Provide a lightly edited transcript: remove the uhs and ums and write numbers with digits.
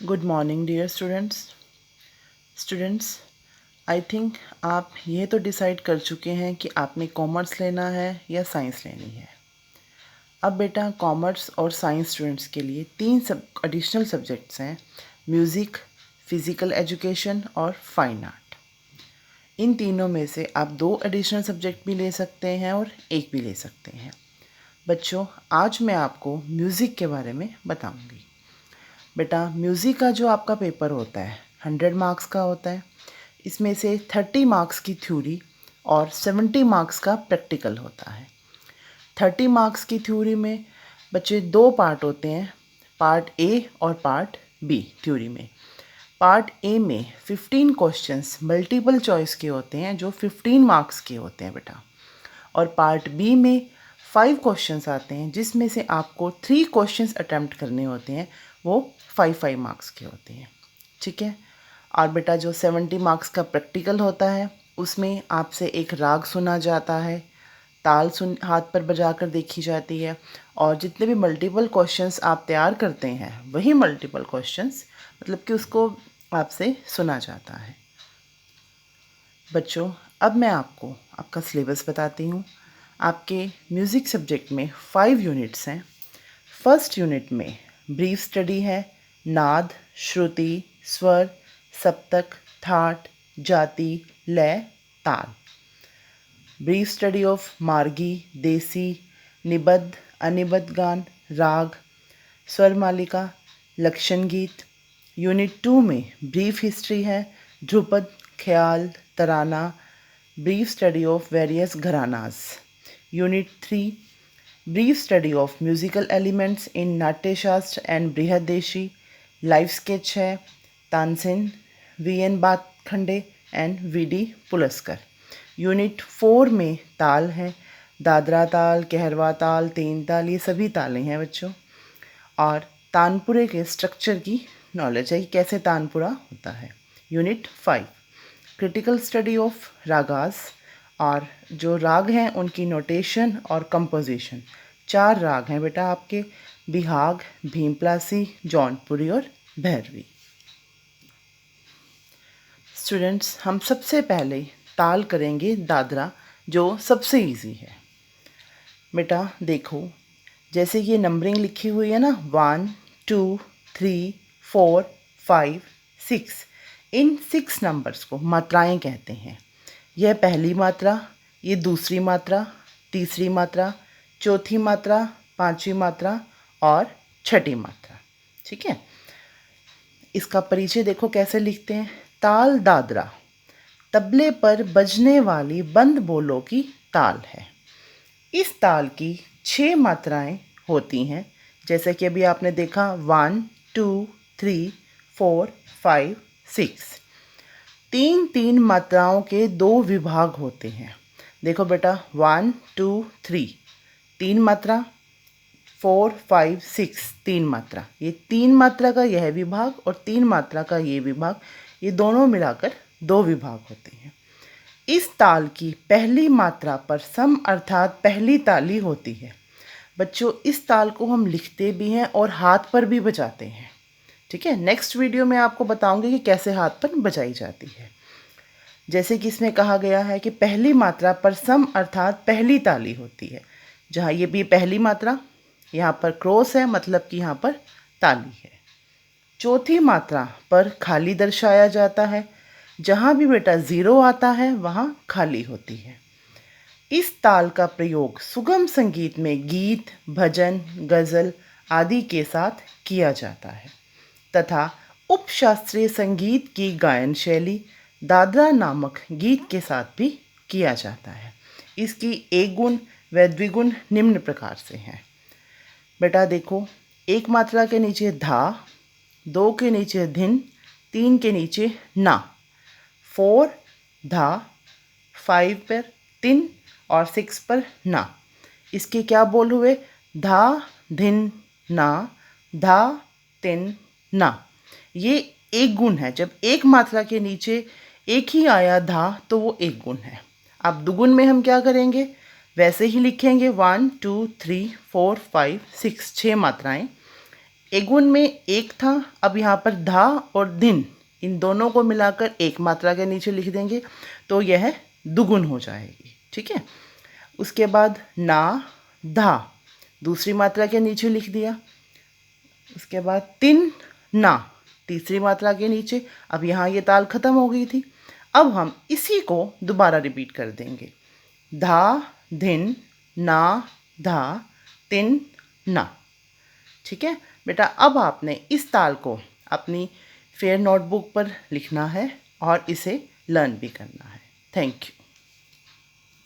Good morning dear students. I think आप ये तो डिसाइड कर चुके हैं कि आपने कॉमर्स लेना है या साइंस लेनी है। अब बेटा कॉमर्स और साइंस स्टूडेंट्स के लिए तीन एडिशनल सब्जेक्ट्स हैं, म्यूज़िक, फिज़िकल एजुकेशन और फाइन आर्ट। इन तीनों में से आप दो एडिशनल सब्जेक्ट भी ले सकते हैं और एक भी ले सकते हैं। बच्चों, आज मैं आपको म्यूज़िक के बारे में बताऊंगी। बेटा म्यूज़िक का जो आपका पेपर होता है 100 मार्क्स का होता है। इसमें से 30 मार्क्स की थ्योरी और 70 मार्क्स का प्रैक्टिकल होता है। 30 मार्क्स की थ्योरी में बच्चे दो पार्ट होते हैं, पार्ट ए और पार्ट बी। थ्योरी में पार्ट ए में 15 क्वेश्चंस मल्टीपल चॉइस के होते हैं जो 15 मार्क्स के होते हैं बेटा, और पार्ट बी में 5 क्वेश्चंस आते हैं जिसमें से आपको 3 क्वेश्चंस अटैम्प्ट करने होते हैं, वो 5 मार्क्स के होते हैं। ठीक है। और बेटा जो 70 मार्क्स का प्रैक्टिकल होता है उसमें आपसे एक राग सुना जाता है, ताल सुन हाथ पर बजाकर देखी जाती है, और जितने भी मल्टीपल क्वेश्चंस आप तैयार करते हैं वही मल्टीपल क्वेश्चंस मतलब कि उसको आपसे सुना जाता है। बच्चों, अब मैं आपको आपका सिलेबस बताती हूँ। आपके म्यूज़िक सब्जेक्ट में 5 यूनिट्स हैं। फर्स्ट यूनिट में ब्रीफ स्टडी है, नाद, श्रुति, स्वर, सप्तक, थाट, जाति, लय, ताल। ब्रीफ स्टडी ऑफ मार्गी, देसी, निबद्ध, अनिबद्ध गान, राग, स्वर मालिका, लक्षण गीत। यूनिट 2 में ब्रीफ हिस्ट्री है, Dhrupad, khayal, tarana, brief study of various gharanas. Unit 3 brief study of musical elements in Natya Shastra and Brihaddeshi, life sketch है, Tansen, V N Bhatkhande and V D Paluskar. Unit 4 में ताल है, दादरा ताल, कहरवा ताल, तीन ताल, ये सभी तालें हैं बच्चों। और तानपुरे के स्ट्रक्चर की नॉलेज है कि कैसे तानपुरा होता है। Unit 5 critical study of ragas, और जो राग हैं उनकी नोटेशन और कंपोजिशन। 4 राग हैं बेटा आपके, बिहाग, भीमप्लासी, जौनपुरी और भैरवी। स्टूडेंट्स, हम सबसे पहले ताल करेंगे दादरा, जो सबसे इजी है। बेटा देखो, जैसे ये नंबरिंग लिखी हुई है ना, 1 2 3 4 5 6, इन 6 नंबर्स को मात्राएं कहते हैं। यह पहली मात्रा, ये दूसरी मात्रा, तीसरी मात्रा, चौथी मात्रा, पांचवी मात्रा और छठी मात्रा। ठीक है। इसका परिचय देखो कैसे लिखते हैं। ताल दादरा तबले पर बजने वाली बंद बोलों की ताल है। इस ताल की 6 मात्राएं होती हैं, जैसे कि अभी आपने देखा 1 2 3 4 5 6। 3 मात्राओं के 2 विभाग होते हैं। देखो बेटा 1 2 3 3 मात्रा, 4 5 6 3 मात्रा, ये 3 मात्रा का यह विभाग और 3 मात्रा का ये विभाग, ये दोनों मिलाकर 2 विभाग होते हैं। इस ताल की पहली मात्रा पर सम अर्थात पहली ताली होती है। बच्चों, इस ताल को हम लिखते भी हैं और हाथ पर भी बजाते हैं। ठीक है। नेक्स्ट वीडियो में आपको बताऊंगी कि कैसे हाथ पर बजाई जाती है। जैसे कि इसमें कहा गया है कि पहली मात्रा पर सम अर्थात पहली ताली होती है। जहाँ ये भी पहली मात्रा, यहाँ पर क्रॉस है, मतलब कि यहाँ पर ताली है। चौथी मात्रा पर खाली दर्शाया जाता है। जहाँ भी बेटा 0 आता है वहाँ खाली होती है। इस ताल का प्रयोग सुगम संगीत में गीत, भजन, गज़ल आदि के साथ किया जाता है तथा उपशास्त्रीय संगीत की गायन शैली दादरा नामक गीत के साथ भी किया जाता है। इसकी एक गुण व द्विगुण निम्न प्रकार से हैं। बेटा देखो, एक मात्रा के नीचे धा, 2 के नीचे धिन, 3 के नीचे ना, 4 धा, 5 पर तिन और 6 पर ना। इसके क्या बोल हुए? धा धिन ना, धा तिन ना। ये एक गुण है। जब एक मात्रा के नीचे एक ही आया धा तो वो एक गुण है। अब दुगुन में हम क्या करेंगे? वैसे ही लिखेंगे 1 2 3 4 5 6, 6 मात्राएं। एगुन में एक था, अब यहाँ पर धा और दिन इन दोनों को मिलाकर एक मात्रा के नीचे लिख देंगे तो यह दुगुन हो जाएगी। ठीक है। उसके बाद ना धा दूसरी मात्रा के नीचे लिख दिया। उसके बाद तिन ना तीसरी मात्रा के नीचे। अब यहाँ ये ताल खत्म हो गई थी। अब हम इसी को दोबारा रिपीट कर देंगे। धा धिन ना धा तिन ना। ठीक है बेटा, अब आपने इस ताल को अपनी फेयर नोटबुक पर लिखना है और इसे लर्न भी करना है। Thank you.